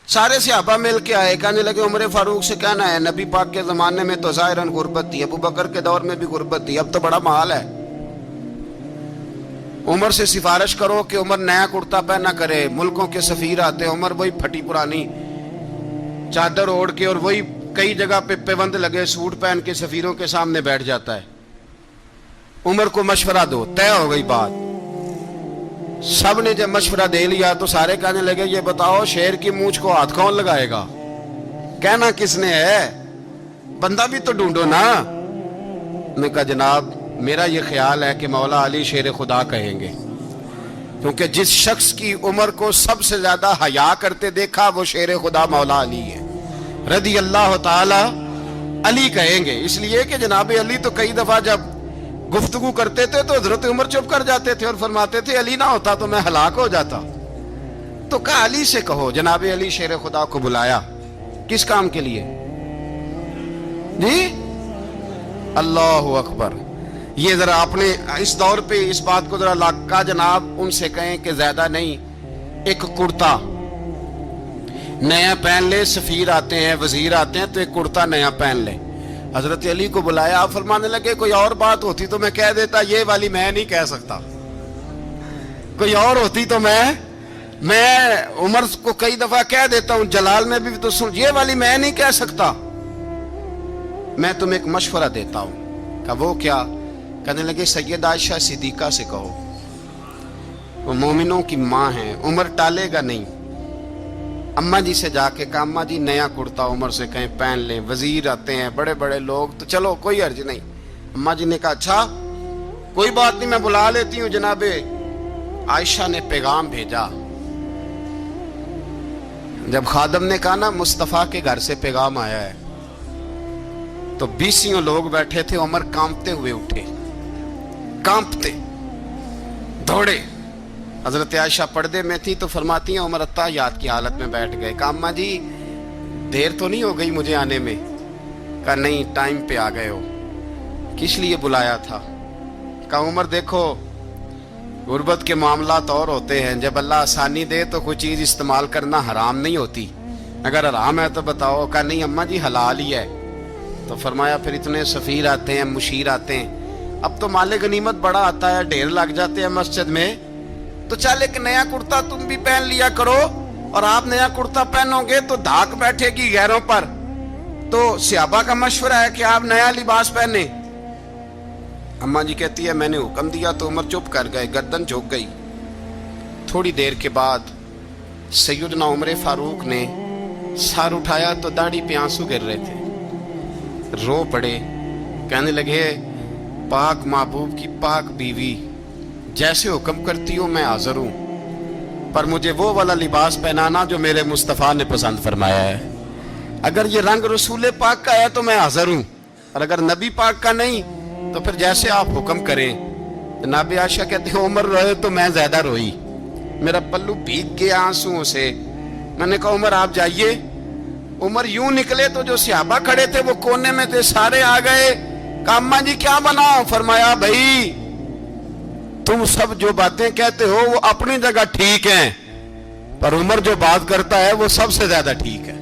सारे सहाबा मिल के आए, कहने लगे उमर फारूक से कहना है नबी पाक के ज़माने में तो ज़ाहिरन गुर्बत थी, अबू बकर के दौर में भी गुर्बत थी, अब तो बड़ा माल है। उमर से सिफारिश करो कि उमर नया कुर्ता पहना करे। मुल्कों के सफ़ीर आते हैं, उमर वही फटी पुरानी चादर ओढ़ के और वही कई जगह पे पेबंद लगे सूट पहन के सफ़ीरों के सामने बैठ जाता है। उमर को मशवरा दो, तय हो गई बात। सब ने जब मशवरा दे लिया तो सारे कहने लगे ये बताओ शेर की मूंछ को हाथ कौन लगाएगा, कहना किसने है, बंदा भी तो ढूंढो ना। मैं कहा जनाब मेरा ये ख्याल है कि मौला अली शेर खुदा कहेंगे, क्योंकि जिस शख्स की उम्र को सबसे ज्यादा हया करते देखा वो शेर खुदा मौला अली है, रदी अल्लाह ताला अली कहेंगे। इसलिए कि जनाब अली तो कई दफा जब गुफ्तगू करते थे तो हजरत उमर चुप कर जाते थे और फरमाते थे अली ना होता तो मैं हलाक हो जाता। तो कहा अली से कहो। जनाब अली शेर खुदा को बुलाया, किस काम के लिए जी? अल्लाह अकबर। ये जरा आपने इस दौर पे इस बात को जरा लाका जनाब उनसे कहें कि ज्यादा नहीं, एक कुर्ता नया पहन ले, सफीर आते हैं वजीर आते हैं तो एक कुर्ता नया पहन ले। हजरत अली को बुलाया, आप फरमाने लगे कोई और बात होती तो मैं कह देता, ये वाली मैं नहीं कह सकता। कोई और होती तो मैं उमर को कई दफा कह देता हूं, जलाल में भी तो सुन, ये वाली मैं नहीं कह सकता। मैं तुम्हें एक मशवरा देता हूं। कहा वो क्या? कहने लगे सैयद आयशा सिद्दीका से कहो, वो मोमिनों की माँ है, उमर टालेगा नहीं। अम्मा जी से जाके कहा अम्मा जी नया कुर्ता उमर से कहें पहन लें, वजीर आते हैं बड़े बड़े लोग तो चलो कोई अर्ज नहीं। अम्मा जी ने कहा अच्छा कोई बात नहीं मैं बुला लेती हूँ। जनाबे आयशा ने पैगाम भेजा। जब खादम ने कहा ना मुस्तफा के घर से पैगाम आया है, तो 20 लोग बैठे थे। उमर कांपते हुए उठे, कांपते दौड़े। हजरत आयशा पर्दे में थी तो फरमाती हैं उमर अत्ताहियात की हालत में बैठ गए। कहा अम्मा जी देर तो नहीं हो गई मुझे आने में? कहा नहीं टाइम पे आ गए हो। किस लिए बुलाया था? कहा उमर देखो गुर्बत के मामलात और होते हैं, जब अल्लाह आसानी दे तो कोई चीज़ इस्तेमाल करना हराम नहीं होती, अगर हराम है तो बताओ। कहा नहीं अम्मा जी हलाल ही है। तो फरमाया फिर इतने सफ़ीर आते हैं मुशीर आते हैं, अब तो माले गनीमत बड़ा आता है, ढेर लग जाते हैं मस्जिद में, तो चल एक नया कुर्ता तुम भी पहन लिया करो। और आप नया कुर्ता पहनोगे तो धाक बैठेगी गैरों पर। तो सहाबा का मशवरा है कि आप नया लिबास पहने। अम्मा जी कहती है मैंने हुक्म दिया तो उमर चुप कर गए, गर्दन झुक गई। थोड़ी देर के बाद सैयदना उमर फारूक ने सर उठाया तो दाढ़ी पे आंसू गिर रहे थे, रो पड़े। कहने लगे पाक महबूब की पाक बीवी, जैसे हुक्म करती हो मैं हाजिर हूं, पर मुझे वो वाला लिबास पहनाना जो मेरे मुस्तफ़ा ने पसंद फरमाया है। अगर ये रंग रसूल पाक का है तो मैं हाजिर हूं, और अगर नबी पाक का नहीं तो फिर जैसे आप हुक्म करें। जनाब आयशा कहते हैं उमर रोए तो मैं ज्यादा रोई, मेरा पल्लू भीग गया आंसुओं से। मैंने कहा उमर आप जाइए। उमर यूं निकले तो जो सहाबा खड़े थे वो कोने में थे, सारे आ गए। कहा अम्मा जी क्या बनाओ? फरमाया भाई तुम सब जो बातें कहते हो वो अपनी जगह ठीक हैं, पर उमर जो बात करता है वो सबसे ज्यादा ठीक है।